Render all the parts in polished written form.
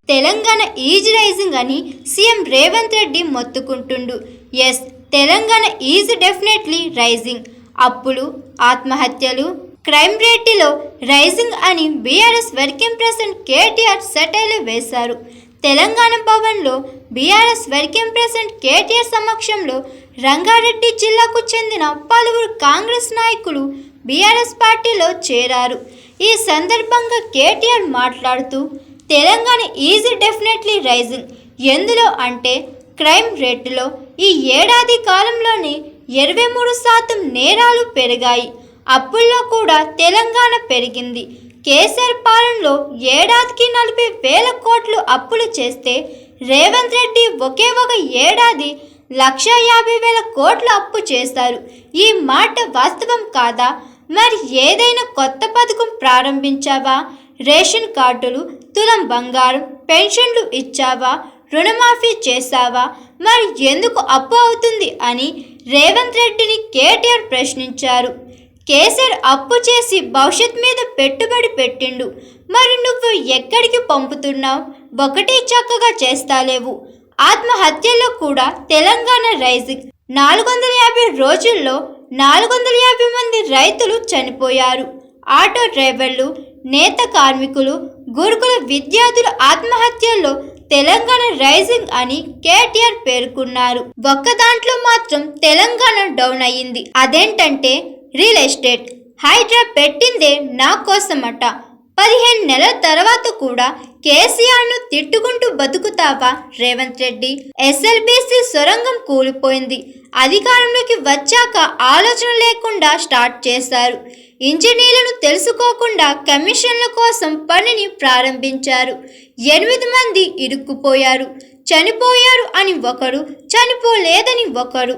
Telangana is rising అని CM Revanth Reddy మొత్తుకుంటుండు. Yes, Telangana is definitely rising. అప్పులు, ఆత్మహత్యలు, క్రైమ్ రేటులో రైజింగ్ అని బీఆర్ఎస్ వర్కింగ్ ప్రెసిడెంట్ కేటీఆర్ సెటైర్లు వేశారు. తెలంగాణ భవన్లో బీఆర్ఎస్ వర్కింగ్ ప్రెసిడెంట్ కేటీఆర్ సమక్షంలో రంగారెడ్డి జిల్లాకు చెందిన పలువురు కాంగ్రెస్ నాయకులు బీఆర్ఎస్ పార్టీలో చేరారు. ఈ సందర్భంగా కేటీఆర్ మాట్లాడుతూ, తెలంగాణ ఈజ్ డెఫినెట్లీ రైజింగ్. ఎందులో అంటే క్రైమ్ రేటులో ఈ ఏడాది కాలంలోనే 23% నేరాలు పెరిగాయి. అప్పుల్లో కూడా తెలంగాణ పెరిగింది. కేసీఆర్ పాలనలో ఏడాదికి 40,000 కోట్లు అప్పులు చేస్తే రేవంత్ రెడ్డి ఒకే ఒక ఏడాది 1,50,000 కోట్ల అప్పు చేశారు. ఈ మాట వాస్తవం కాదా? మరి ఏదైనా కొత్త పథకం ప్రారంభించావా? రేషన్ కార్డులు, తులం బంగారం, పెన్షన్లు ఇచ్చావా? రుణమాఫీ చేశావా? మరి ఎందుకు అప్పు అవుతుంది అని రేవంత్ రెడ్డిని కేటీఆర్ ప్రశ్నించారు. కేసీఆర్ అప్పు చేసి భవిష్యత్ మీద పెట్టుబడి పెట్టిండు. మరి నువ్వు ఎక్కడికి పంపుతున్నావు? ఒకటి చక్కగా చేస్తాలేవు. ఆత్మహత్యల్లో కూడా తెలంగాణ రైజింగ్. 450 రోజుల్లో 450 మంది రైతులు చనిపోయారు. ఆటో డ్రైవర్లు, నేత కార్మికులు, గురుకుల విద్యార్థుల ఆత్మహత్యల్లో తెలంగాణ రైజింగ్ అని కేటీఆర్ పేర్కొన్నారు. ఒక్క దాంట్లో మాత్రం తెలంగాణ డౌన్ అయ్యింది. అదేంటంటే రియల్ ఎస్టేట్. హైడ్రా పెట్టిందే నా కోసమట. 15 నెలల తర్వాత కూడా కేసీఆర్ను తిట్టుకుంటూ బతుకుతావా రేవంత్ రెడ్డి? ఎస్ఎల్బీసీ సొరంగం కూలిపోయింది. అధికారంలోకి వచ్చాక ఆలోచన లేకుండా స్టార్ట్ చేశారు. ఇంజనీర్లను తెలుసుకోకుండా కమిషన్ల కోసం పనిని ప్రారంభించారు. 8 మంది ఇరుక్కుపోయారు. చనిపోయారు అని ఒకరు, చనిపోలేదని ఒకరు.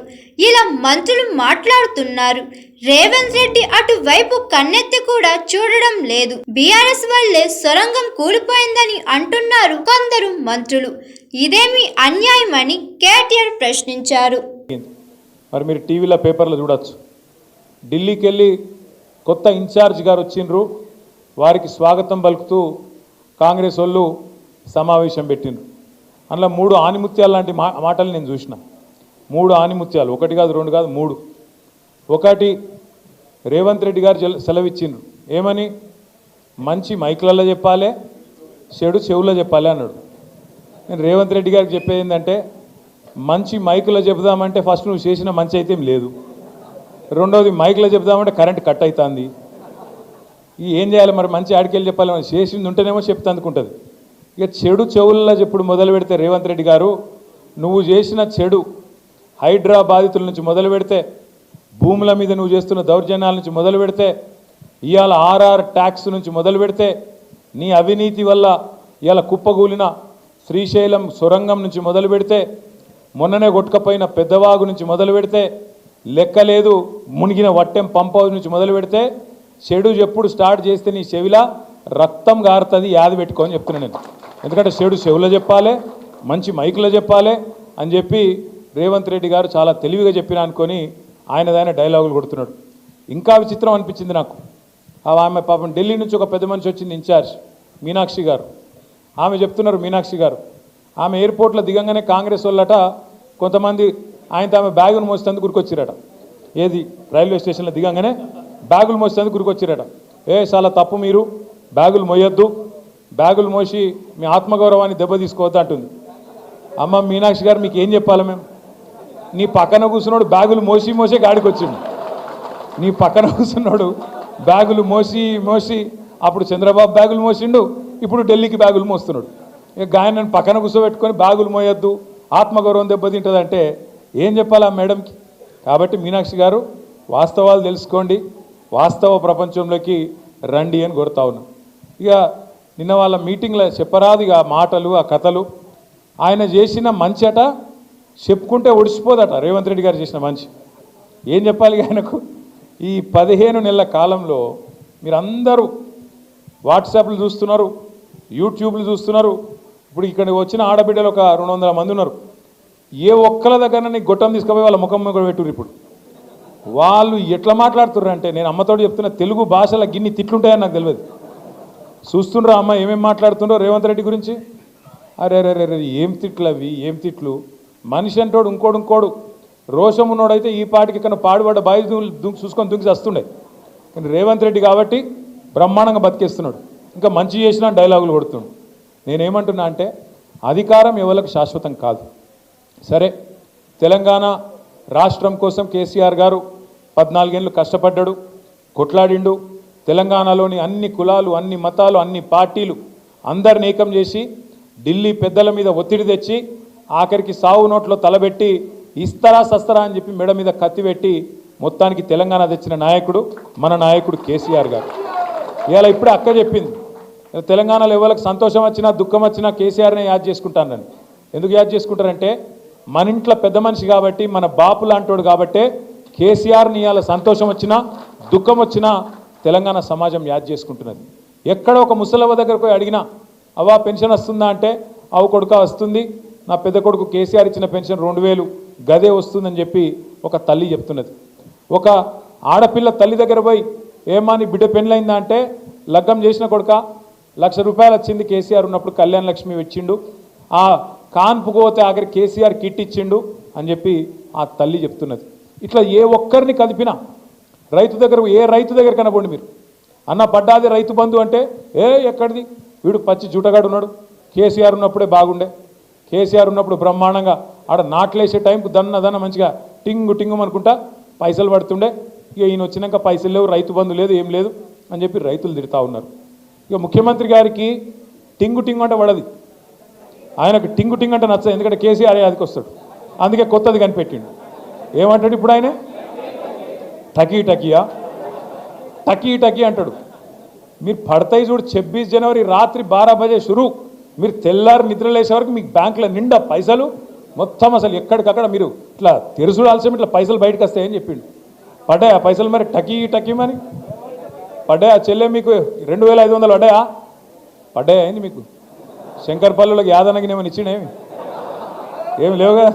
ఇలా మంత్రులు మాట్లాడుతున్నారు. రేవంత్ రెడ్డి అటువైపు కన్నెత్తి కూడా చూడడం లేదు. బీఆర్ఎస్ వల్లే సొరంగం కూలిపోయిందని అంటున్నారు కొందరు మంత్రులు. ఇదేమి అన్యాయమని కేటీఆర్ ప్రశ్నించారు. మరి మీరు టీవీలో పేపర్లో చూడొచ్చు. ఢిల్లీకి వెళ్ళి కొత్త ఇన్ఛార్జ్ గారు వచ్చిండ్రు. వారికి స్వాగతం పలుకుతూ కాంగ్రెస్ వాళ్ళు సమావేశం పెట్టిండ్రు. అందులో 3 ఆనిముత్యాలు లాంటి మాటలు నేను చూసిన. 3 ఆనిముత్యాలు, 1 కాదు 2 కాదు 3. ఒకటి, రేవంత్ రెడ్డి గారు సెలవిచ్చిండ్రు. ఏమని? మంచి మైకులలో చెప్పాలి, చెడు చెవుల్లో చెప్పాలి అన్నాడు. నేను రేవంత్ రెడ్డి గారికి చెప్పేది ఏంటంటే, మంచి మైకులో చెబుదామంటే ఫస్ట్ నువ్వు చేసిన మంచి అయితే ఏం లేదు. రెండవది, మైకులో చెబుదామంటే కరెంట్ కట్ అవుతుంది. ఏం చేయాలి మరి? మంచి ఆడికెళ్ళి చెప్పాలి. మనం చేసింది ఉంటేనేమో చెప్తే అందుకుంటుంది. ఇక చెడు చెవుల్లో చెప్పుడు మొదలు పెడితే రేవంత్ రెడ్డి గారు, నువ్వు చేసిన చెడు హైడ్రా బాధితుల నుంచి మొదలు పెడితే, భూముల మీద నువ్వు చేస్తున్న దౌర్జన్యాల నుంచి మొదలు పెడితే, ఇవాళ ఆర్ఆర్ ట్యాక్స్ నుంచి మొదలు పెడితే, నీ అవినీతి వల్ల ఇవాళ కుప్పగూలిన శ్రీశైలం సొరంగం నుంచి మొదలు పెడితే, మొన్ననే కొట్టుకపోయిన పెద్దవాగు నుంచి మొదలు పెడితే, లెక్కలేదు మునిగిన వట్టెం పంప్ హౌస్ నుంచి మొదలు పెడితే, చెడు ఎప్పుడు స్టార్ట్ చేస్తే నీ చెవిలా రక్తం గారుతుంది, యాది పెట్టుకోని చెప్తున్నాను నేను. ఎందుకంటే చెడు చెవులో చెప్పాలి, మంచి మైకులో చెప్పాలి అని చెప్పి రేవంత్ రెడ్డి గారు చాలా తెలివిగా చెప్పిన అనుకొని ఆయనదైన డైలాగులు కొడుతున్నాడు. ఇంకా విచిత్రం అనిపించింది నాకు. ఆమె పాపం ఢిల్లీ నుంచి ఒక పెద్ద మనిషి వచ్చింది, ఇన్ఛార్జ్ మీనాక్షి గారు. ఆమె చెప్తున్నారు, మీనాక్షి గారు, ఆమె ఎయిర్పోర్ట్లో దిగంగానే కాంగ్రెస్ వాళ్ళట కొంతమంది ఆయనతో ఆమె బ్యాగులు మోసేందుకు గురికొచ్చిరట. ఏది? రైల్వే స్టేషన్లో దిగంగానే బ్యాగులు మోసేందుకు గురికొచ్చిరట. చాలా తప్పు, మీరు బ్యాగులు మోయొద్దు, బ్యాగులు మోసి మీ ఆత్మగౌరవాన్ని దెబ్బతీసుకోవద్దు అంటుంది. అమ్మ మీనాక్షి గారు, మీకు ఏం చెప్పాలి మేము? నీ పక్కన కూర్చున్నాడు బ్యాగులు మోసే గాడికి వచ్చిండు. నీ పక్కన కూర్చున్నాడు బ్యాగులు మోసి అప్పుడు చంద్రబాబు బ్యాగులు మోసిండు, ఇప్పుడు ఢిల్లీకి బ్యాగులు మోస్తున్నాడు. ఇక గాయనని పక్కన కూర్చోబెట్టుకొని బ్యాగులు మోయొద్దు, ఆత్మగౌరవం దెబ్బతింటుందంటే ఏం చెప్పాలా మేడంకి? కాబట్టి మీనాక్షి గారు, వాస్తవాలు తెలుసుకోండి, వాస్తవ ప్రపంచంలోకి రండి అని కోరుతా ఉన్నాం. ఇక నిన్న వాళ్ళ మీటింగ్లో చెప్పరాదు ఇక మాటలు, ఆ కథలు. ఆయన చేసిన మంచి అట చెప్పుకుంటే ఒడిసిపోదట. రేవంత్ రెడ్డి గారు చేసిన మంచి ఏం చెప్పాలి ఆయనకు? ఈ 15 నెలల కాలంలో మీరందరూ వాట్సాప్లు చూస్తున్నారు, యూట్యూబ్లు చూస్తున్నారు. ఇప్పుడు ఇక్కడ వచ్చిన ఆడబిడ్డలు ఒక 200 మంది ఉన్నారు. ఏ ఒక్కల దగ్గర నీకు గొట్టం తీసుకుపోయి వాళ్ళ ముఖం కూడా పెట్టుర్రు. ఇప్పుడు వాళ్ళు ఎట్లా మాట్లాడుతుర్రు అంటే, నేను అమ్మతోడు చెప్తున్న, తెలుగు భాషలో గిన్ని తిట్లుంటాయని నాకు తెలియదు. చూస్తుండ్రా అమ్మ ఏమేమి మాట్లాడుతుండ్రో రేవంత్ రెడ్డి గురించి. అరే రే రే ఏం తిట్లు అవి, ఏం తిట్లు. మనిషి అంటోడు ఇంకోడు రోషం ఉన్నోడైతే ఈ పాటికి ఇక్కడ పాడుబడ్డ బాయి చూసుకొని దుంకి వస్తుండే. కానీ రేవంత్ రెడ్డి కాబట్టి బ్రహ్మాండంగా బతికేస్తున్నాడు. ఇంకా మంచి చేసినా డైలాగులు కొడుతుండు. నేనేమంటున్నా అంటే అధికారం ఎవరికి శాశ్వతం కాదు. సరే, తెలంగాణ రాష్ట్రం కోసం కేసీఆర్ గారు 14 ఏళ్ళు కష్టపడ్డాడు, కొట్లాడిండు. తెలంగాణలోని అన్ని కులాలు, అన్ని మతాలు, అన్ని పార్టీలు అందరిని ఏకం చేసి ఢిల్లీ పెద్దల మీద ఒత్తిడి తెచ్చి ఆఖరికి సావు నోట్లో తలబెట్టి ఇస్తరా సస్తరా అని చెప్పి మెడ మీద కత్తి పెట్టి మొత్తానికి తెలంగాణ తెచ్చిన నాయకుడు మన నాయకుడు కేసీఆర్ గారు. ఇవాళ ఇప్పుడే అక్క చెప్పింది, తెలంగాణలో ఎవరికి సంతోషం వచ్చినా దుఃఖం వచ్చినా కేసీఆర్నే యాద్ చేసుకుంటానని. ఎందుకు యాద్ చేసుకుంటారంటే మన ఇంట్లో పెద్ద మనిషి కాబట్టి, మన బాపు లాంటోడు కాబట్టే కేసీఆర్ని ఇవాళ సంతోషం వచ్చినా దుఃఖం వచ్చినా తెలంగాణ సమాజం యాద్ చేసుకుంటున్నది. ఎక్కడ ఒక ముసలవ్వ దగ్గరకు పోయి అడిగినా అవ్వా పెన్షన్ వస్తుందా అంటే అవు కొడుక వస్తుంది, నా పెద్ద కొడుకు కేసీఆర్ ఇచ్చిన పెన్షన్ 2000 గదే వస్తుందని చెప్పి ఒక తల్లి చెప్తున్నది. ఒక ఆడపిల్ల తల్లి దగ్గర పోయి ఏమా నీ బిడ్డ పెళ్ళైందా అంటే లగ్గం చేసిన కొడుక 1,00,000 రూపాయలు వచ్చింది కేసీఆర్ ఉన్నప్పుడు, కళ్యాణ లక్ష్మి ఇచ్చిండు, ఆ కాన్పుకు పోతే ఆఖరి కేసీఆర్ కిట్ ఇచ్చిండు అని చెప్పి ఆ తల్లి చెప్తున్నది. ఇట్లా ఏ ఒక్కరిని కదిపినా రైతు దగ్గర, ఏ రైతు దగ్గర కనబడి మీరు అన్న పడ్డాది రైతు బంధు అంటే ఎక్కడిది, వీడు పచ్చి జూటగాడు ఉన్నాడు, కేసీఆర్ ఉన్నప్పుడే బాగుండే, కేసీఆర్ ఉన్నప్పుడు బ్రహ్మాండంగా ఆడ నాట్లేసే టైంకు దన్న మంచిగా టింగు అనుకుంటా పైసలు పడుతుండే, ఇక ఈయన వచ్చినాక పైసలు లేవు, రైతు బంధు లేదు, ఏం లేదు అని చెప్పి రైతులు తిడతా ఉన్నారు. ఇక ముఖ్యమంత్రి గారికి టింగు అంటే పడది, ఆయనకు టింగు అంటే నచ్చదు. ఎందుకంటే కేసీఆర్ అదికి వస్తాడు, అందుకే కొత్తది కనిపెట్టిండు. ఏమంటాడు ఇప్పుడు ఆయన, టకీయా టకీ అంటాడు. మీరు పడతాయి చూడు 26 జనవరి రాత్రి 12 బజే షురు, మీరు తెల్లారి నిద్రలేసే వరకు మీకు బ్యాంకులో నిండా పైసలు మొత్తం అసలు ఎక్కడికక్కడ మీరు ఇట్లా తెరుసుడాల్సిన ఇట్లా పైసలు బయటకు వస్తాయని చెప్పిండు. పడ్డాయా పైసలు మరి టకీ మరి పడ్డాయా చెల్లె మీకు 2500 పడ్డాయా అయింది మీకు? శంకర్పల్లిలోకి యాదనగిరి ఏమైనా ఇచ్చిండేమి? ఏమి లేవుగా.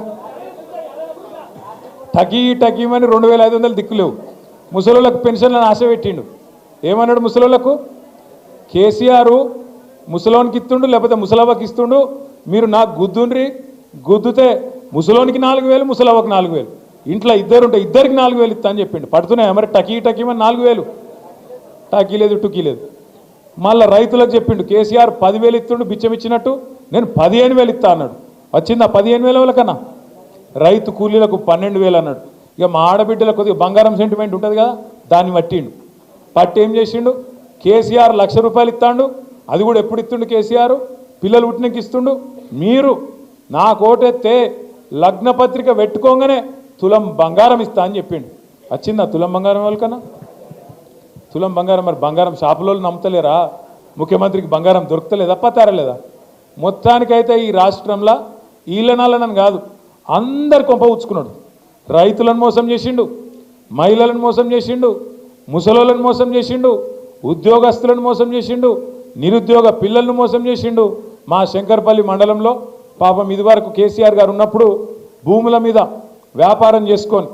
టకీమని 2500 దిక్కులేవు. ముసలోళ్ళకు పెన్షన్లను ఆశ పెట్టిండు. ఏమన్నాడు ముసలోళ్ళకు? కేసీఆర్ ముసలోనికి ఇస్తుండు, లేకపోతే ముసలవ్వకి ఇస్తుండు, మీరు నాకు గుద్దుండ్రి, గుద్దుతే ముసలోనికి 4000, ముసలవ్వకు 4000, ఇంట్లో ఇద్దరు ఉంటే ఇద్దరికి 4000 ఇస్తా అని చెప్పిండు. పడుతున్నాయా మరి టకీమని 4000? టకీ లేదు, టుకీ లేదు. మళ్ళీ రైతులకు చెప్పిండు, కేసీఆర్ 10,000 ఇస్తుండు బిచ్చం ఇచ్చినట్టు, నేను 15,000 ఇస్తా అన్నాడు. వచ్చిందా 15,000 కన్నా? రైతు కూలీలకు 12,000 అన్నాడు. ఇక మా ఆడబిడ్డలకు కొద్దిగా బంగారం సెంటిమెంట్ ఉంటుంది కదా, దాన్ని పట్టిండు. పట్టి ఏం చేసిండు? కేసీఆర్ 1,00,000 రూపాయలు ఇస్తాడు, అది కూడా ఎప్పుడు ఇస్తుండు కేసీఆర్? పిల్లలు పుట్టినకి ఇస్తుండు. మీరు నా కోటెత్తే లగ్నపత్రిక పెట్టుకోగానే తులం బంగారం ఇస్తా అని చెప్పిండు. వచ్చిందా తులం బంగారం వాళ్ళకన్నా? తులం బంగారం మరి బంగారం షాపులో నమ్ముతలేరా? ముఖ్యమంత్రికి బంగారం దొరుకుతలేదా, పతారలేదా? మొత్తానికైతే ఈ రాష్ట్రంలో ఈలనాలనని కాదు, అందరు కొంప ఉచ్చుకున్నాడు. రైతులను మోసం చేసిండు, మహిళలను మోసం చేసిండు, ముసలోళ్ళను మోసం చేసిండు, ఉద్యోగస్తులను మోసం చేసిండు, నిరుద్యోగ పిల్లలను మోసం చేసిండు. మా శంకర్పల్లి మండలంలో పాపం ఇదివరకు కేసీఆర్ గారు ఉన్నప్పుడు భూముల మీద వ్యాపారం చేసుకొని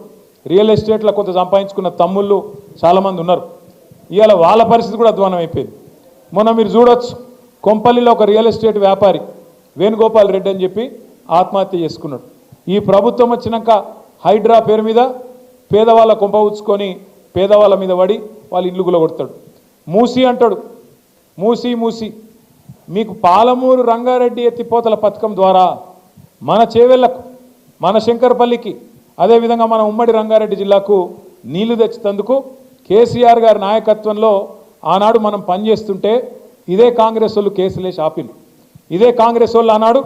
రియల్ ఎస్టేట్లో కొంత సంపాదించుకున్న తమ్ముళ్ళు చాలామంది ఉన్నారు. ఇవాళ వాళ్ళ పరిస్థితి కూడా అధ్వానం అయిపోయింది. మొన్న మీరు చూడొచ్చు, కొంపల్లిలో ఒక రియల్ ఎస్టేట్ వ్యాపారి వేణుగోపాల్ రెడ్డి అని చెప్పి ఆత్మహత్య చేసుకున్నాడు. ఈ ప్రభుత్వం వచ్చినాక హైడ్రా పేరు మీద పేదవాళ్ళ కొంప ఉచ్చుకొని పేదవాళ్ళ మీద పడి వాళ్ళ ఇల్లు గులగొడతాడు. మూసి అంటాడు, మూసి మీకు పాలమూరు రంగారెడ్డి ఎత్తిపోతల పథకం ద్వారా మన చేవెళ్లకు, మన శంకర్పల్లికి, అదేవిధంగా మన ఉమ్మడి రంగారెడ్డి జిల్లాకు నీళ్లు తెచ్చేందుకు కేసీఆర్ గారి నాయకత్వంలో ఆనాడు మనం పనిచేస్తుంటే ఇదే కాంగ్రెస్ వాళ్ళు కేసులేసి ఆపిండు. ఇదే కాంగ్రెస్ వాళ్ళు ఆనాడు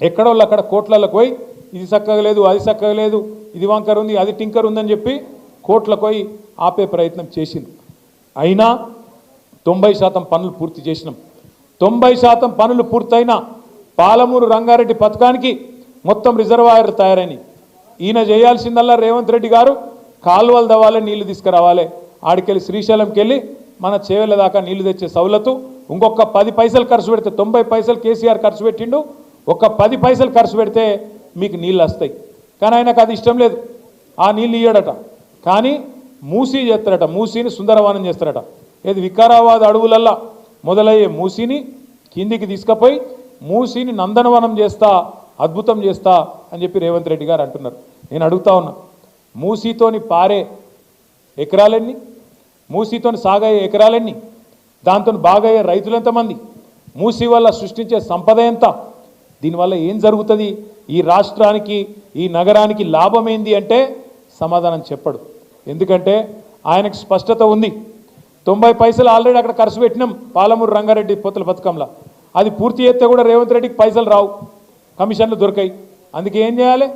ఎక్కడోళ్ళు అక్కడ కోట్లకు పోయి ఇది చక్కగా లేదు, అది చక్కగా లేదు, ఇది వంకర్ ఉంది, అది టింకర్ ఉందని చెప్పి కోట్లకు పోయి ఆపే ప్రయత్నం చేసింది. అయినా 90% పనులు పూర్తి చేసినాం. 90% పనులు పూర్తయినా పాలమూరు రంగారెడ్డి పథకానికి మొత్తం రిజర్వాయర్ తయారైనవి. ఈయన చేయాల్సిందల్లా రేవంత్ రెడ్డి గారు కాలువలు దవ్వాలి, నీళ్లు తీసుకురావాలి, ఆడికెళ్ళి శ్రీశైలంకి వెళ్ళి మన చేవెళ్ళ దాకా నీళ్లు తెచ్చే సౌలతు. ఇంకొక 10 పైసలు ఖర్చు పెడితే, 90 పైసలు కేసీఆర్ ఖర్చు పెట్టిండు, ఒక 10 పైసలు ఖర్చు పెడితే మీకు నీళ్ళు వస్తాయి. కానీ ఆయనకు అది ఇష్టం లేదు, ఆ నీళ్ళు ఇయ్యడట. కానీ మూసీ చేస్తారట, మూసీని సుందరవనం చేస్తారట. ఏది వికారాబాద్ అడవులల్లా మొదలయ్యే మూసీని కిందికి తీసుకుపోయి మూసీని నందనవనం చేస్తా, అద్భుతం చేస్తా అని చెప్పి రేవంత్ రెడ్డి గారు అంటున్నారు. నేను అడుగుతా ఉన్నా, మూసీతోని పారే ఎకరాలెన్ని, మూసీతోని సాగయ్యే ఎకరాలెన్ని, దాంతో బాగయ్యే రైతులు ఎంతమంది, మూసీ వల్ల సృష్టించే సంపద ఎంత, దీనివల్ల ఏం జరుగుతుంది, ఈ రాష్ట్రానికి ఈ నగరానికి లాభం ఏంది అంటే సమాధానం చెప్పడు. ఎందుకంటే ఆయనకు స్పష్టత ఉంది. 90 పైసలు ఆల్రెడీ అక్కడ ఖర్చు పెట్టినాం పాలమూరు రంగారెడ్డి పొత్తుల పథకంలో. అది పూర్తి చేస్తే కూడా రేవంత్ రెడ్డికి పైసలు రావు, కమిషన్లు దొరికాయి. అందుకే ఏం చేయాలి,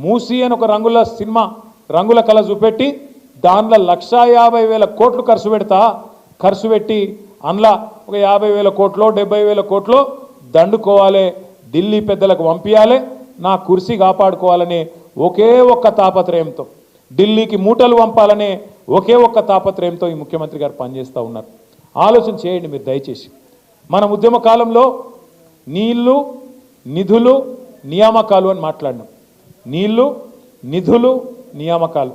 మూసీ అని ఒక రంగుల సినిమా రంగుల కళ చూపెట్టి దానిలో 1,50,000 కోట్లు ఖర్చు పెట్టి అందులో ఒక 50,000 కోట్లో 70,000 కోట్లో దండుకోవాలి, ఢిల్లీ పెద్దలకు పంపించాలి, నా కుర్సీ కాపాడుకోవాలనే ఒకే ఒక్క తాపత్రయంతో, ఢిల్లీకి మూటలు పంపాలనే ఒకే ఒక్క తాపత్రయంతో ఈ ముఖ్యమంత్రి గారు పనిచేస్తూ ఉన్నారు. ఆలోచన చేయండి మీరు దయచేసి. మన ఉద్యమ కాలంలో నీళ్లు, నిధులు, నియామకాలు అని మాట్లాడినాం. నీళ్లు, నిధులు, నియామకాలు.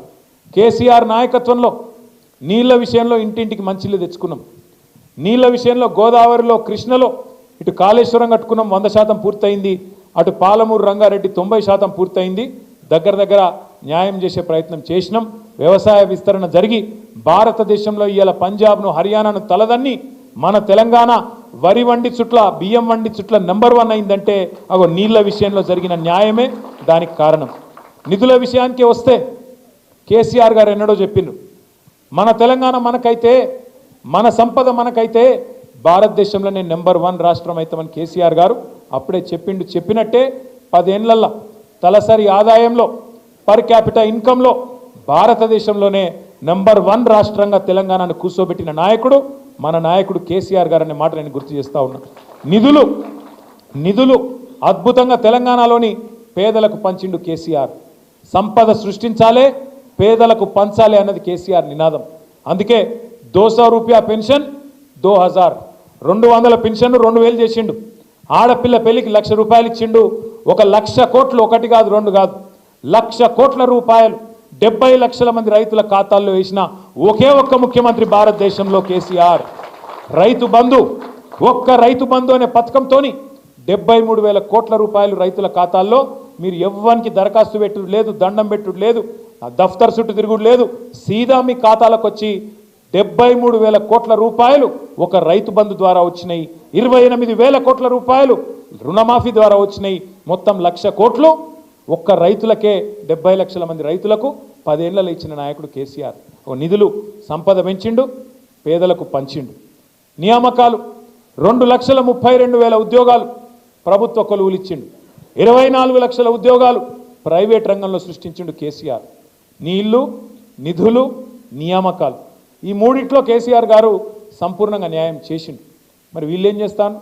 కేసీఆర్ నాయకత్వంలో నీళ్ల విషయంలో ఇంటింటికి మంచిళ్ళు తెచ్చుకున్నాం. నీళ్ల విషయంలో గోదావరిలో, కృష్ణలో ఇటు కాళేశ్వరం కట్టుకున్నాం, 100% పూర్తయింది. అటు పాలమూరు రంగారెడ్డి 90% పూర్తయింది. దగ్గర న్యాయం చేసే ప్రయత్నం చేసినాం. వ్యవసాయ విస్తరణ జరిగి భారతదేశంలో ఇవాళ పంజాబ్ను, హర్యానాను తలదన్ని మన తెలంగాణ వరి వండి చుట్ల, బియ్యం వండి చుట్ల నెంబర్ 1 అయిందంటే అగో నీళ్ల విషయంలో జరిగిన న్యాయమే దానికి కారణం. నిధుల విషయానికి వస్తే కేసీఆర్ గారు ఎన్నడో చెప్పిండ్రు, మన తెలంగాణ మనకైతే, మన సంపద మనకైతే భారతదేశంలోనే నెంబర్ 1 రాష్ట్రం అవుతామని కేసీఆర్ గారు అప్పుడే చెప్పినట్టే 10 ఏళ్లలో తలసరి ఆదాయంలో, పర్ క్యాపిటల్ ఇన్కంలో భారతదేశంలోనే నెంబర్ 1 రాష్ట్రంగా తెలంగాణను కూర్చోబెట్టిన నాయకుడు మన నాయకుడు కేసీఆర్ గారు అనే మాట నేను గుర్తు చేస్తూ ఉన్నా. నిధులు అద్భుతంగా తెలంగాణలోని పేదలకు పంచిండు కేసీఆర్. సంపద సృష్టించాలే, పేదలకు పంచాలి అన్నది కేసీఆర్ నినాదం. అందుకే 200 రూపాయ పెన్షన్ 2000, 200 పెన్షన్ 2000 చేసిండు. ఆడపిల్ల పెళ్లికి 1,00,000 రూపాయలు ఇచ్చిండు. 1,00,000 కోట్లు, ఒకటి కాదు రెండు కాదు, 1,00,000 కోట్ల రూపాయలు 70 లక్షల మంది రైతుల ఖాతాల్లో వేసిన ఒకే ఒక్క ముఖ్యమంత్రి భారతదేశంలో కేసీఆర్. రైతు బంధు, ఒక్క రైతు బంధు అనే పథకంతోని 73,000 కోట్ల రూపాయలు రైతుల ఖాతాల్లో. మీరు ఎవ్వరికి దరఖాస్తు పెట్టుడు లేదు, దండం పెట్టుడు లేదు, దఫ్తర్ చుట్టూ తిరుగుడు లేదు, సీదా మీ ఖాతాలకు వచ్చి 73,000 కోట్ల రూపాయలు ఒక రైతు బంధు ద్వారా వచ్చినాయి. 28,000 కోట్ల రూపాయలు రుణమాఫీ ద్వారా వచ్చినాయి. మొత్తం 1,00,000 కోట్లు ఒక్క రైతులకే, 70 లక్షల మంది రైతులకు 10 ఏళ్లలో ఇచ్చిన నాయకుడు కేసీఆర్. నిధులు, సంపద పెంచిండు, పేదలకు పంచిండు. నియామకాలు 2,32,000 ఉద్యోగాలు ప్రభుత్వ కొలువులు ఇచ్చిండు. 24 లక్షల ఉద్యోగాలు ప్రైవేట్ రంగంలో సృష్టించిండు కేసీఆర్. నీళ్లు, నిధులు, నియామకాలు, ఈ మూడిట్లో కేసీఆర్ గారు సంపూర్ణంగా న్యాయం చేసిండు. మరి వీళ్ళేం చేస్తాను,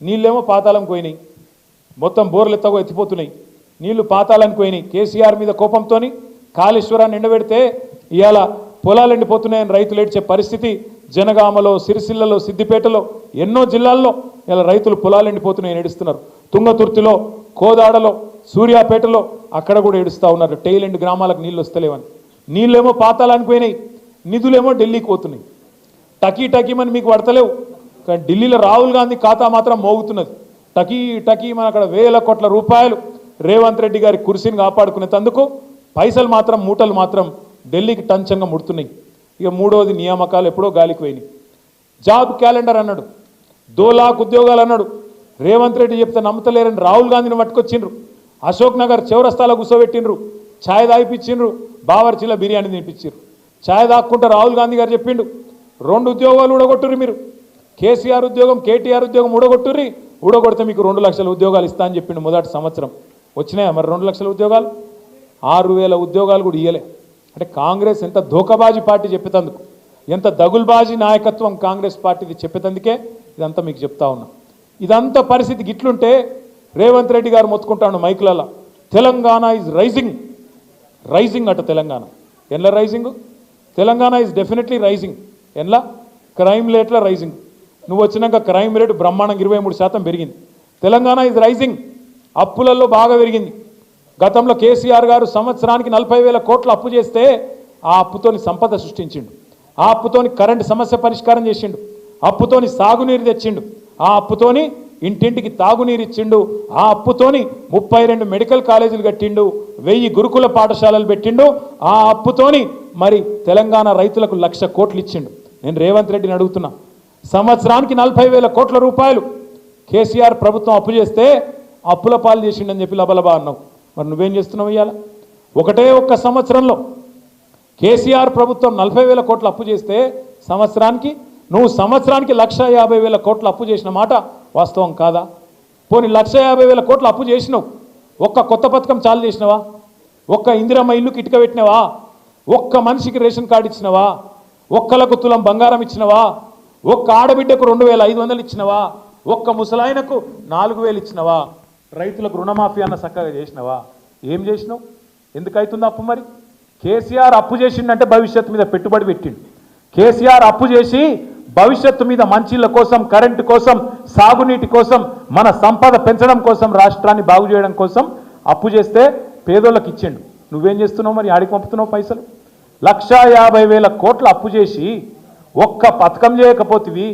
నీళ్ళేమో పాతాళం పోయినాయి, మొత్తం బోర్లు ఎత్తగో ఎత్తిపోతున్నాయి, నీళ్లు పాతాళానికి పోయినాయి. కేసీఆర్ మీద కోపంతో కాళేశ్వరాన్ని ఎండబెడితే ఇవాళ పొలాలు ఎండిపోతున్నాయని రైతులు ఏడ్చే పరిస్థితి జనగామలో, సిరిసిల్లలో, సిద్దిపేటలో, ఎన్నో జిల్లాల్లో ఇలా రైతులు పొలాలు ఎండిపోతున్నాయని ఏడుస్తున్నారు. తుంగతుర్తిలో, కోదాడలో, సూర్యాపేటలో అక్కడ కూడా ఏడుస్తూ ఉన్నారు. టెయిల్ ఎండ్ గ్రామాలకు నీళ్ళు వస్తలేవని. నీళ్ళేమో పాతాళానికి పోయినాయి, నిధులేమో ఢిల్లీకి పోతున్నాయి. టకీమని మీకు పడతలేవు, కానీ ఢిల్లీలో రాహుల్ గాంధీ ఖాతా మాత్రం మోగుతున్నది. టకీమని అక్కడ 1,000 కోట్ల రూపాయలు రేవంత్ రెడ్డి గారి కుర్సీని కాపాడుకునేందుకు పైసలు మాత్రం, మూటలు మాత్రం ఢిల్లీకి టంచంగా ముడుతున్నాయి. ఇక మూడోది నియామకాలు ఎప్పుడో గాలికి పోయినాయి. జాబ్ క్యాలెండర్ అన్నాడు, 2 లాఖ్ ఉద్యోగాలు అన్నాడు. రేవంత్ రెడ్డి చెప్తే నమ్మతలేరని రాహుల్ గాంధీని పట్టుకొచ్చిండ్రు. అశోక్ నగర్ చౌరస్తాలో కూర్చోబెట్టిండ్రు, ఛాయ్ దాయిపించిండ్రు, బావర్చిలో బిర్యానీ తినిపించారు. ఛాయ్ దాక్కుంటే రాహుల్ గాంధీ గారు చెప్పిండు, 2 ఉద్యోగాలు ఊడగొట్టుర్రి మీరు, కేసీఆర్ ఉద్యోగం, కేటీఆర్ ఉద్యోగం ఊడగొట్టుర్రి, ఊడగొడితే మీకు 2 లక్షల ఉద్యోగాలు ఇస్తా అని చెప్పిండు మొదటి సంవత్సరం. వచ్చినాయా మరి 2 లక్షల ఉద్యోగాలు? 6,000 ఉద్యోగాలు కూడా ఇయ్యలే. అంటే కాంగ్రెస్ ఎంత ధోకబాజీ పార్టీ చెప్పేందుకు, ఎంత దగుల్బాజీ నాయకత్వం కాంగ్రెస్ పార్టీది చెప్పేందుకే ఇదంతా మీకు చెప్తా ఉన్నా. ఇదంతా పరిస్థితి గిట్లుంటే రేవంత్ రెడ్డి గారు మొత్తుకుంటాను మైకులలో, తెలంగాణ ఈజ్ రైజింగ్ అట. తెలంగాణ ఎన్లా rising? Telangana is definitely rising. ఎన్లా? క్రైమ్ రేట్ల రైజింగ్. నువ్వు వచ్చినాక క్రైమ్ రేటు బ్రహ్మాండంగా 23% పెరిగింది. Telangana is rising. అప్పులలో బాగా పెరిగింది. గతంలో కేసీఆర్ గారు సంవత్సరానికి 40,000 కోట్ల అప్పు చేస్తే ఆ అప్పుతోని సంపద సృష్టించిండు, ఆ అప్పుతోని కరెంటు సమస్య పరిష్కారం చేసిండు, అప్పుతోని సాగునీరు తెచ్చిండు, ఆ అప్పుతోని ఇంటింటికి తాగునీరు ఇచ్చిండు. ఆ అప్పుతోని 32 మెడికల్ కాలేజీలు కట్టిండు, 1000 గురుకుల పాఠశాలలు పెట్టిండు. ఆ అప్పుతోని మరి తెలంగాణ రైతులకు 1,00,000 కోట్లు ఇచ్చిండు. నేను రేవంత్ రెడ్డిని అడుగుతున్నా, సంవత్సరానికి 40,000 కోట్ల రూపాయలు కేసీఆర్ ప్రభుత్వం అప్పు చేస్తే అప్పుల పాలు చేసిండని చెప్పి లబలబా అన్నావు. మరి నువ్వేం చేస్తున్నావు ఇవాళ? ఒకటే ఒక్క సంవత్సరంలో కేసీఆర్ ప్రభుత్వం 40,000 కోట్ల అప్పు చేస్తే నువ్వు సంవత్సరానికి 1,50,000 కోట్ల అప్పు చేసిన మాట వాస్తవం కాదా? పోనీ 1,50,000 కోట్ల అప్పు చేసినావు, ఒక్క కొత్త పథకం చాలు చేసినవా? ఒక్క ఇందిరమ్మ ఇల్లుకి ఇటుక పెట్టినవా? ఒక్క మనిషికి రేషన్ కార్డు ఇచ్చినవా? ఒక్కలకు తులం బంగారం ఇచ్చినవా? ఒక్క ఆడబిడ్డకు 2,500 ఇచ్చినవా? ఒక్క ముసలాయనకు 4,000 ఇచ్చినవా? రైతులకు రుణమాఫీ అన్న చక్కగా చేసినవా? ఏం చేసినావు? ఎందుకైతుంది అప్పు? మరి కేసీఆర్ అప్పు చేసిండంటే భవిష్యత్తు మీద పెట్టుబడి పెట్టిండు. కేసీఆర్ అప్పు చేసి భవిష్యత్తు మీద మంచిళ్ళ కోసం, కరెంటు కోసం, సాగునీటి కోసం, మన సంపద పెంచడం కోసం, రాష్ట్రాన్ని బాగు చేయడం కోసం అప్పు చేస్తే పేదోళ్ళకి ఇచ్చిండు. నువ్వేం చేస్తున్నావు? మరి ఆడికి పంపుతున్నావు పైసలు? 1,50,000 కోట్ల అప్పు చేసి ఒక్క పథకం చేయకపోతివి,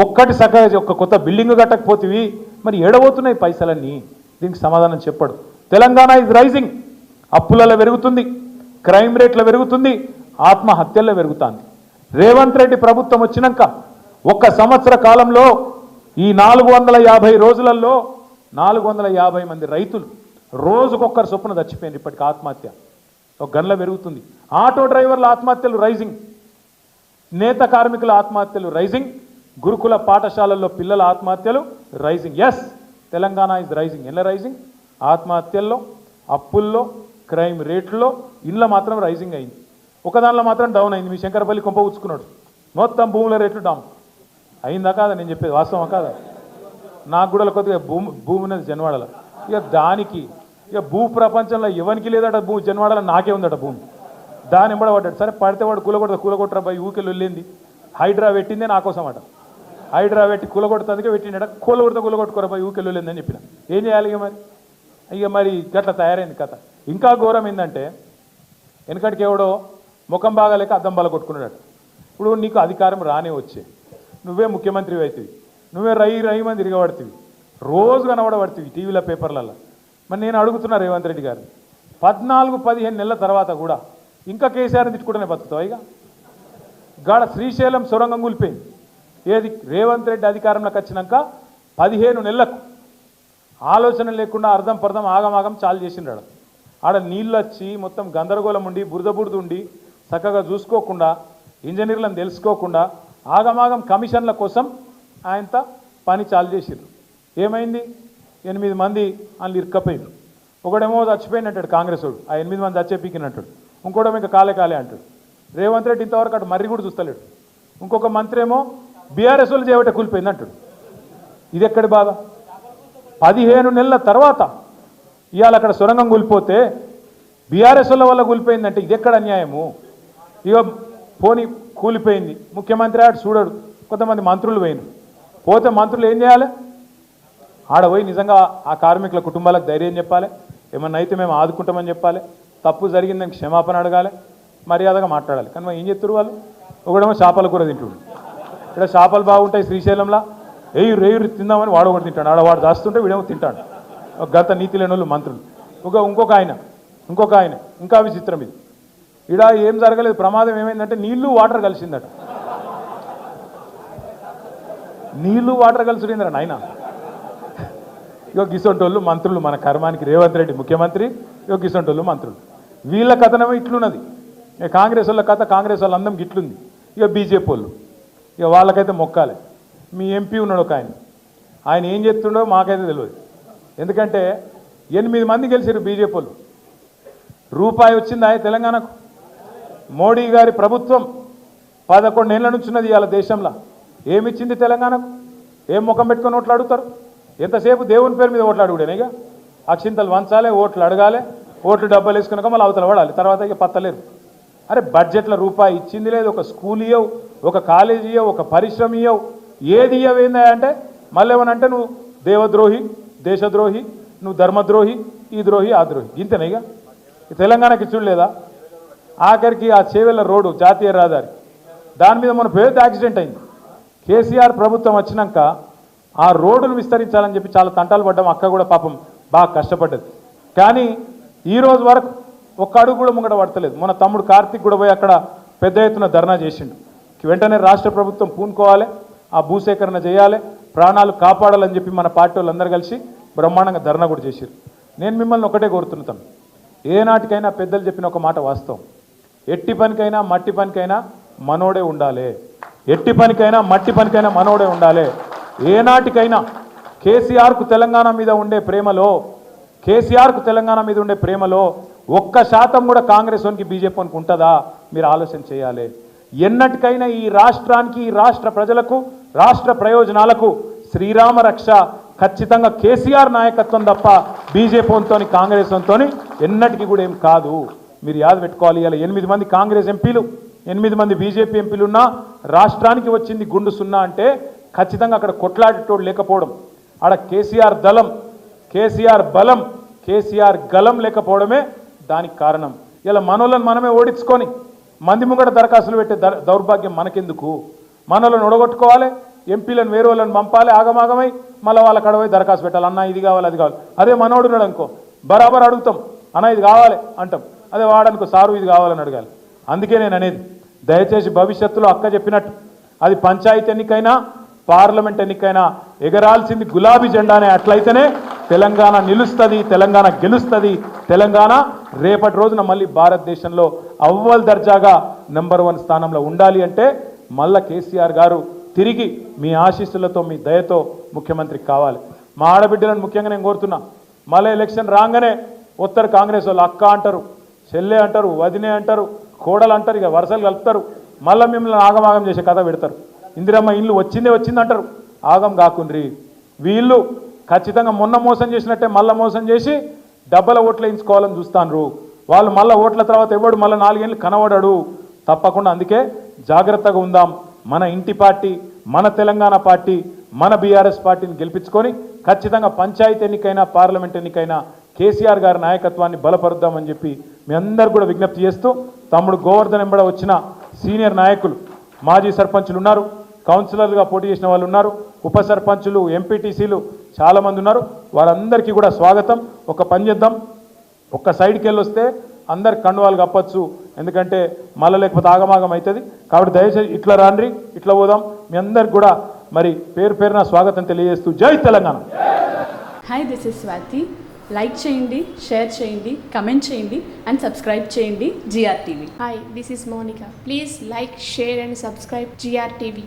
ఒక్కటి చక్కగా ఒక్క కొత్త బిల్డింగ్ కట్టకపోతివి. మరి ఏడబోతున్నాయి పైసలన్నీ? దీనికి సమాధానం చెప్పడు. Telangana is rising. అప్పులలో పెరుగుతుంది, క్రైమ్ రేట్లో పెరుగుతుంది, ఆత్మహత్యల్లో పెరుగుతుంది. రేవంత్ రెడ్డి ప్రభుత్వం వచ్చినాక ఒక్క సంవత్సర కాలంలో ఈ 450 రోజులలో 450 మంది రైతులు రోజుకొక్కరు చొప్పున చచ్చిపోయింది. ఇప్పటికి ఆత్మహత్య ఒక గంటలో పెరుగుతుంది. ఆటో డ్రైవర్ల ఆత్మహత్యలు రైజింగ్, నేత కార్మికుల ఆత్మహత్యలు రైజింగ్, గురుకుల పాఠశాలల్లో పిల్లల ఆత్మహత్యలు rising. Yes, Telangana is rising. ఎలా రైజింగ్? ఆత్మహత్యల్లో, అప్పుల్లో, క్రైమ్ రేట్లో, ఇండ్ల మాత్రం రైజింగ్ అయింది. ఒక దానిలో మాత్రం డౌన్ అయింది. మీ శంకరపల్లి కొంప ఉచ్చుకున్నాడు, మొత్తం భూముల రేట్లు డౌన్ అయిందా కాదా? నేను చెప్పేది వాస్తవం కాదా? నాకు కూడా కొద్దిగా భూమి ఉన్నది జన్వాడలో. ఇక దానికి ఇక భూ ప్రపంచంలో ఎవరికి లేదట భూ, జన్వాడలో నాకే ఉందట భూమి. దాని ఎంబడ పడ్డాడు. సరే పడితే వాడు కూలగొట్టరా బాయ్, ఊకెళ్ళి వెళ్ళింది. హైడ్రా పెట్టిందే నా కోసం అట. హైడ్రా పెట్టి కూలగొడుతుందికే పెట్టిండట. కూలగొట్టుకోరా బాయ్, ఊకెళ్ళి వెళ్ళింది అని చెప్పిన. ఏం చేయాలి ఇక మరి గట్లా తయారైంది కథ. ఇంకా ఘోరం ఏంటంటే, వెనకటికి ఎవడో ముఖం బాగాలేక అద్దం బాల కొట్టుకున్నాడు. ఇప్పుడు నీకు అధికారం రానే వచ్చే, నువ్వే ముఖ్యమంత్రి అవుతుంది, నువ్వే రై మంది తిరగబడుతుంది, రోజు కనబడబడుతుంది టీవీల పేపర్లలో. మరి నేను అడుగుతున్నా రేవంత్ రెడ్డి గారు, 14-15 నెలల తర్వాత కూడా ఇంకా కేసీఆర్ని తిట్టుకుంటూనే బతుకుతావు? ఇక గాడ శ్రీశైలం సొరంగం కూలిపోయింది. ఏది రేవంత్ రెడ్డి అధికారంలోకి వచ్చినాక 15 నెలలకు ఆలోచన లేకుండా అర్థం పర్థం ఆగమాగం చాలు చేసిండాడు. ఆడ నీళ్ళు వచ్చి మొత్తం గందరగోళం ఉండి, బురద ఉండి, చక్కగా చూసుకోకుండా, ఇంజనీర్లను తెలుసుకోకుండా ఆగమాగం కమిషన్ల కోసం ఆయనతో పని చాలు చేసిండ్రు. ఏమైంది? 8 మంది వాళ్ళు ఇరుక్కపోయిండ్రు. ఒకడేమో చచ్చిపోయినట్టాడు కాంగ్రెస్ వాడు, ఆ 8 మంది చచ్చే పీకినట్టాడు. ఇంకోటేమో ఇంకా కాలే అంటాడు. రేవంత్ రెడ్డి ఇంతవరకు అటు మర్రి కూడా చూస్తలేడు. ఇంకొక మంత్రి ఏమో బీఆర్ఎస్ వాళ్ళు చేయబట్టే కూలిపోయింది అంటాడు. ఇది ఎక్కడి బాధ? 15 నెలల తర్వాత ఇవాళ అక్కడ సొరంగం కూలిపోతే బీఆర్ఎస్ వల్ల కూలిపోయిందంటే ఇది ఎక్కడ అన్యాయము? ఇక పోని కూలిపోయింది, ముఖ్యమంత్రి ఆడు చూడడు, కొంతమంది మంత్రులు పోతే మంత్రులు ఏం చేయాలి? ఆడ పోయి నిజంగా ఆ కార్మికుల కుటుంబాలకు ధైర్యం చెప్పాలి, ఏమన్నా అయితే మేము ఆదుకుంటామని చెప్పాలి, తప్పు జరిగిందని క్షమాపణ అడగాలి, మర్యాదగా మాట్లాడాలి. కానీ ఏం చెప్తారు వాళ్ళు? ఒకడేమో చేపల కూర తింటుడు. ఇక్కడ చేపలు బాగుంటాయి శ్రీశైలంలో, రేయు తిందామని వాడు ఒకటి తింటాడు. ఆడవాడు దాస్తుంటే వీడేమో తింటాడు. గత నీతి లేని వాళ్ళు మంత్రులు. ఇంకొక ఆయన ఇంకా విచిత్రం ఇది. ఇడ ఏం జరగలేదు, ప్రమాదం ఏమైందంటే నీళ్లు వాటర్ కలిసిందట. నీళ్లు వాటర్ కలిసిందిరా నాయన. గిసొంటోళ్ళు మంత్రులు, మన కర్మానికి రేవంత్ రెడ్డి ముఖ్యమంత్రి, గిసొంటోళ్ళు మంత్రులు. వీళ్ళ కథనేమో ఇట్లున్నది. కాంగ్రెస్ వాళ్ళ కథ, కాంగ్రెస్ వాళ్ళ అందం గిట్లుంది. బీజేపీ వాళ్ళు వాళ్ళకైతే మొక్కాలి. మీ ఎంపీ ఉన్నాడు ఒక ఆయన ఏం చెప్తుండో మాకైతే తెలియదు. ఎందుకంటే 8 మంది గెలిచారు బీజేపీ వాళ్ళు. రూపాయి వచ్చిందా తెలంగాణకు? మోడీ గారి ప్రభుత్వం 11 ఏళ్ళ నుంచి ఉన్నది ఇవాళ దేశంలో. ఏమిచ్చింది తెలంగాణకు? ఏం ముఖం పెట్టుకొని ఓట్లు అడుగుతారు? ఎంతసేపు దేవుని పేరు మీద ఓట్లు అడుగుడేనా? అక్షింతలు వంచాలి, ఓట్లు అడగాలి, ఓట్లు డబ్బాలు వేసుకున్నాక మళ్ళీ అవతల పడాలి, తర్వాత ఇక పత్తలేరు. అరే బడ్జెట్లో రూపాయి ఇచ్చింది లేదు, ఒక స్కూల్ ఇయ్యవు, ఒక కాలేజీ ఇయ్యవు, ఒక పరిశ్రమ ఇయ్యవు, ఏది ఇయ్యవేందా అంటే మళ్ళీ ఏమనంటే నువ్వు దేవద్రోహి, దేశద్రోహి, నువ్వు ధర్మద్రోహి, ఈ ద్రోహి, ఆ ద్రోహి. ఇంతేనా? ఇక తెలంగాణకి చూడలేదా? ఆఖరికి ఆ చేవెళ్ళ రోడ్డు జాతీయ రహదారి, దాని మీద మన పెద్ద యాక్సిడెంట్ అయింది. కేసీఆర్ ప్రభుత్వం వచ్చినాక ఆ రోడ్డును విస్తరించాలని చెప్పి చాలా తంటాలు పడ్డాం. అక్క కూడా పాపం బాగా కష్టపడ్డది. కానీ ఈ రోజు వరకు ఒక్క అడుగు కూడా ముంగట పడతలేదు. మన తమ్ముడు కార్తీక్ కూడా పోయి అక్కడ పెద్ద ఎత్తున ధర్నా చేసిండు. వెంటనే రాష్ట్ర ప్రభుత్వం పూనుకోవాలి, ఆ భూసేకరణ చేయాలి, ప్రాణాలు కాపాడాలని చెప్పి మన పార్టీ వాళ్ళందరూ కలిసి బ్రహ్మాండంగా ధర్నా కూడా చేశారు. నేను మిమ్మల్ని ఒకటే కోరుతున్నాను, ఏనాటికైనా పెద్దలు చెప్పిన ఒక మాట వాస్తవం, ఎట్టి పనికైనా మట్టి పనికైనా మనోడే ఉండాలి. ఎట్టి పనికైనా మట్టి పనికైనా మనోడే ఉండాలి. ఏనాటికైనా కేసీఆర్కు తెలంగాణ మీద ఉండే ప్రేమలో, కేసీఆర్కు తెలంగాణ మీద ఉండే ప్రేమలో 1% కూడా కాంగ్రెస్ వానికి బీజేపీ వానికి ఉంటుందా మీరు ఆలోచన చేయాలి. ఎన్నటికైనా ఈ రాష్ట్రానికి, ఈ రాష్ట్ర ప్రజలకు, రాష్ట్ర ప్రయోజనాలకు శ్రీరామ రక్ష ఖచ్చితంగా కేసీఆర్ నాయకత్వం తప్ప బీజేపీ వంతోని కాంగ్రెస్ వంతోని ఎన్నటికీ కూడా ఏం కాదు. మీరు యాద పెట్టుకోవాలి. ఇలా 8 మంది కాంగ్రెస్ ఎంపీలు, 8 మంది బీజేపీ ఎంపీలు ఉన్నా రాష్ట్రానికి వచ్చింది గుండు సున్నా అంటే ఖచ్చితంగా అక్కడ కొట్లాడేటోడు లేకపోవడం, ఆడ కేసీఆర్ దళం, కేసీఆర్ బలం, కేసీఆర్ గలం లేకపోవడమే దానికి కారణం. ఇలా మనోళ్ళని మనమే ఓడించుకొని మంది ముంగట దరఖాస్తులు పెట్టే దౌర్భాగ్యం మనకెందుకు? మనోళ్ళని ఒడగొట్టుకోవాలి, ఎంపీలను వేరే వాళ్ళని పంపాలి, ఆగమాగమై మళ్ళీ వాళ్ళ కడవై దరఖాస్తు పెట్టాలి. అన్న ఇది కావాలి, అది కావాలి. అదే మనోడు ఉన్నాడు అనుకో, బరాబర్ అడుగుతాం, అన్న ఇది కావాలి అంటాం. అదే వాడనుకో, సారు ఇది కావాలని అడగాలి. అందుకే నేను అనేది, దయచేసి భవిష్యత్తులో అక్క చెప్పినట్టు అది పంచాయతీ ఎన్నికైనా పార్లమెంట్ ఎన్నికైనా ఎగరాల్సింది గులాబీ జెండానే. అట్లయితేనే తెలంగాణ నిలుస్తుంది, తెలంగాణ గెలుస్తుంది. తెలంగాణ రేపటి రోజున మళ్ళీ భారతదేశంలో అవ్వల్ దర్జాగా నెంబర్ 1 స్థానంలో ఉండాలి అంటే మళ్ళా కేసీఆర్ గారు తిరిగి మీ ఆశీస్సులతో, మీ దయతో ముఖ్యమంత్రి కావాలి. మా ఆడబిడ్డలను ముఖ్యంగా నేను కోరుతున్నా, మళ్ళీ ఎలక్షన్ రాగానే ఉత్తర కాంగ్రెస్ వాళ్ళు అక్క అంటారు, చెల్లె అంటారు, వదినే అంటారు, కోడలు అంటారు, ఇక వరుసలు కలుపుతారు. మళ్ళీ మిమ్మల్ని ఆగమాగం చేసే కథ పెడతారు. ఇందిరమ్మ ఇల్లు వచ్చింది అంటారు. ఆగం కాకుండ్రి. వీళ్ళు ఖచ్చితంగా మొన్న మోసం చేసినట్టే మళ్ళీ మోసం చేసి డబ్బల ఓట్లు వేయించుకోవాలని చూస్తాను. వాళ్ళు మళ్ళీ ఓట్ల తర్వాత ఎవడు మళ్ళీ 4 ఏళ్ళు కనబడాడు. తప్పకుండా అందుకే జాగ్రత్తగా ఉందాం. మన ఇంటి పార్టీ, మన తెలంగాణ పార్టీ, మన బీఆర్ఎస్ పార్టీని గెలిపించుకొని ఖచ్చితంగా పంచాయతీ ఎన్నికైనా పార్లమెంట్ ఎన్నికైనా కేసీఆర్ గారి నాయకత్వాన్ని బలపరుద్దామని చెప్పి మీ అందరు కూడా విజ్ఞప్తి చేస్తూ, తమ్ముడు గోవర్ధన్ ఎంబడ వచ్చిన సీనియర్ నాయకులు, మాజీ సర్పంచులు ఉన్నారు, కౌన్సిలర్లుగా పోటీ చేసిన వాళ్ళు ఉన్నారు, ఉప సర్పంచులు, ఎంపీటీసీలు చాలామంది ఉన్నారు. వారందరికీ కూడా స్వాగతం. ఒక పని చేద్దాం, ఒక్క సైడ్కి వెళ్ళి వస్తే అందరు కండువాలు కప్పచ్చు, ఎందుకంటే మళ్ళీ లేకపోతే ఆగమాగం అవుతుంది. కాబట్టి దయచేసి ఇట్లా రాండ్రి, ఇట్లా పోదాం. మీ అందరికి కూడా మరి పేరున స్వాగతం తెలియజేస్తూ జై Telangana. Hi, this is Swathi. Like చేయండి, షేర్ చేయండి, కమెంట్ చేయండి అండ్ సబ్స్క్రైబ్ చేయండి GR TV. Hi, this is Monica. Please like, share and subscribe GR TV.